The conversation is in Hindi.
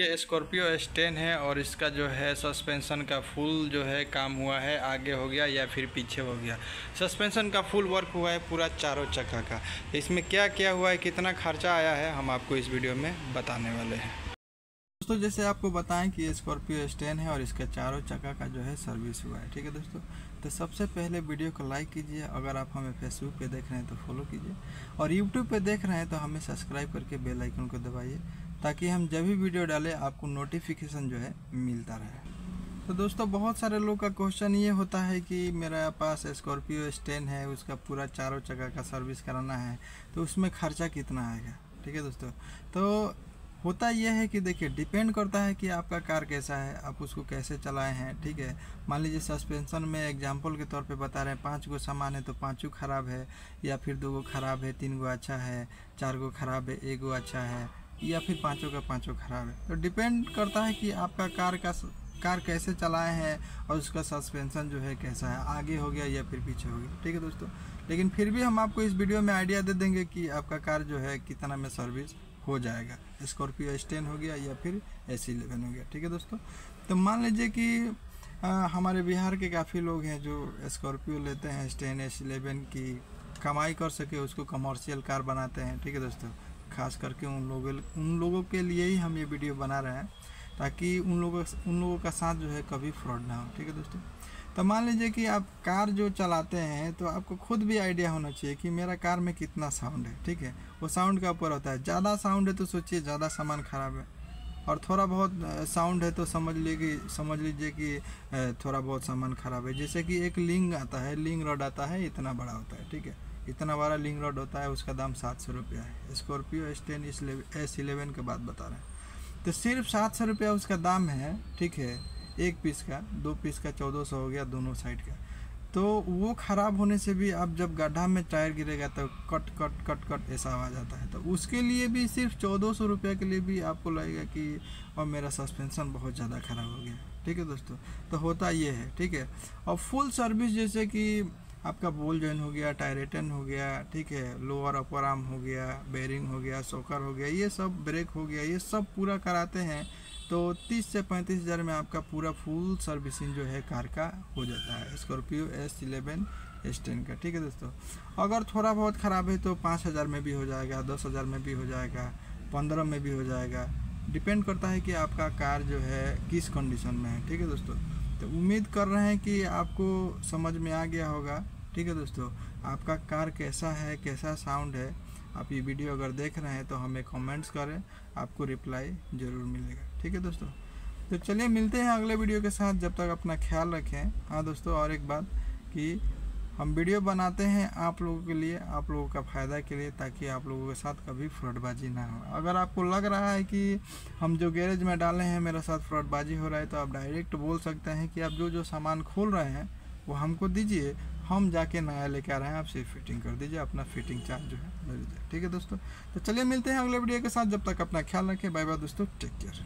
ये स्कॉर्पियो S10 है और इसका जो है सस्पेंशन का फुल जो है काम हुआ है, आगे हो गया या फिर पीछे हो गया। सस्पेंशन का फुल वर्क हुआ है पूरा चारों चक्का का। इसमें क्या क्या हुआ है, कितना खर्चा आया है, हम आपको इस वीडियो में बताने वाले हैं। दोस्तों जैसे आपको बताएं कि ये स्कॉर्पियो S10 है और इसका चारों चक्का का जो है सर्विस हुआ है। ठीक है दोस्तों, तो सबसे पहले वीडियो को लाइक कीजिए। अगर आप हमें फेसबुक पे देख रहे हैं तो फॉलो कीजिए और यूट्यूब पे देख रहे हैं तो हमें सब्सक्राइब करके बेल आइकन को दबाइए ताकि हम जब भी वीडियो डालें आपको नोटिफिकेशन जो है मिलता रहे। तो दोस्तों बहुत सारे लोग का क्वेश्चन ये होता है कि मेरा पास स्कॉर्पियो S10 है, उसका पूरा चारों चक्का का सर्विस कराना है तो उसमें खर्चा कितना आएगा। ठीक है दोस्तों, तो होता यह है कि देखिए डिपेंड करता है कि आपका कार कैसा है, आप उसको कैसे चलाए हैं। ठीक है, मान लीजिए सस्पेंशन में एग्जांपल के तौर पे बता रहे हैं 5 गो सामान है तो 5 ख़राब है, या फिर 2 गो ख़राब है, 3 गो अच्छा है, 4 गो ख़राब है, 1 गो अच्छा है, या फिर 5 का 5 ख़राब है। तो डिपेंड करता है कि आपका कार कैसे चलाए हैं और उसका सस्पेंशन जो है कैसा है, आगे हो गया या फिर पीछे हो गया। ठीक है दोस्तों, लेकिन फिर भी हम आपको इस वीडियो में आइडिया दे देंगे कि आपका कार जो है कितना में सर्विस हो जाएगा। स्कॉर्पियो S10 हो गया या फिर S11 हो गया। ठीक है दोस्तों, तो मान लीजिए कि हमारे बिहार के काफ़ी लोग हैं जो स्कॉर्पियो लेते हैं S10 S11 की कमाई कर सके, उसको कमर्शियल कार बनाते हैं। ठीक है दोस्तों, खास करके उन लोगों के लिए ही हम ये वीडियो बना रहे हैं ताकि उन लोगों का साथ जो है कभी फ्रॉड ना हो। ठीक है दोस्तों, तो मान लीजिए कि आप कार जो चलाते हैं तो आपको खुद भी आइडिया होना चाहिए कि मेरा कार में कितना साउंड है। ठीक है, वो साउंड का ऊपर होता है। ज़्यादा साउंड है तो सोचिए ज़्यादा सामान ख़राब है, और थोड़ा बहुत साउंड है तो समझ लीजिए कि थोड़ा बहुत सामान ख़राब है। जैसे कि एक लिंग आता है, लिंग रॉड आता है, इतना बड़ा होता है। ठीक है, इतना बड़ा लिंग रॉड होता है, उसका दाम 700 रुपया है। स्कॉर्पियो S10 S11 के बाद बता रहे हैं तो सिर्फ 700 रुपया उसका दाम है। ठीक है, एक पीस का, 2 पीस का 1400 हो गया दोनों साइड का। तो वो ख़राब होने से भी आप जब गड्ढा में टायर गिरेगा तो कट कट कट कट ऐसा आवाज़ आता है, तो उसके लिए भी सिर्फ 1400 रुपये के लिए भी आपको लगेगा कि और मेरा सस्पेंशन बहुत ज़्यादा ख़राब हो गया। ठीक है दोस्तों, तो होता ये है। ठीक है, और फुल सर्विस जैसे कि आपका बोल जॉइन हो गया, टायरेटन हो गया, ठीक है, लोअर अपर आर्म हो गया, बेरिंग हो गया, शॉकर हो गया, ये सब ब्रेक हो गया, ये सब पूरा कराते हैं तो 30 से 35 हज़ार में आपका पूरा फुल सर्विसिंग जो है कार का हो जाता है, स्कॉर्पियो S11 S10 का। ठीक है दोस्तों, अगर थोड़ा बहुत ख़राब है तो 5,000 में भी हो जाएगा, 10,000 में भी हो जाएगा, 15 में भी हो जाएगा। डिपेंड करता है कि आपका कार जो है किस कंडीशन में है। ठीक है दोस्तों, तो उम्मीद कर रहे हैं कि आपको समझ में आ गया होगा। ठीक है दोस्तों, आपका कार कैसा है, कैसा साउंड है, आप ये वीडियो अगर देख रहे हैं तो हमें कमेंट्स करें, आपको रिप्लाई ज़रूर मिलेगा। ठीक है दोस्तों, तो चलिए मिलते हैं अगले वीडियो के साथ, जब तक अपना ख्याल रखें। हाँ दोस्तों, और एक बात कि हम वीडियो बनाते हैं आप लोगों के लिए, आप लोगों का फ़ायदा के लिए, ताकि आप लोगों के साथ कभी फ्रॉडबाजी ना हो। अगर आपको लग रहा है कि हम जो गैरेज में डाले हैं मेरे साथ फ्रॉडबाजी हो रहा है तो आप डायरेक्ट बोल सकते हैं कि आप जो सामान खोल रहे हैं वो हमको दीजिए, हम जाके नया लेके आ रहे हैं, आप सिर्फ फिटिंग कर दीजिए, अपना फिटिंग चार्ज जो है ले लीजिए। ठीक है दोस्तों, तो चलिए मिलते हैं अगले वीडियो के साथ, जब तक अपना ख्याल रखें। बाय बाय दोस्तों, टेक केयर।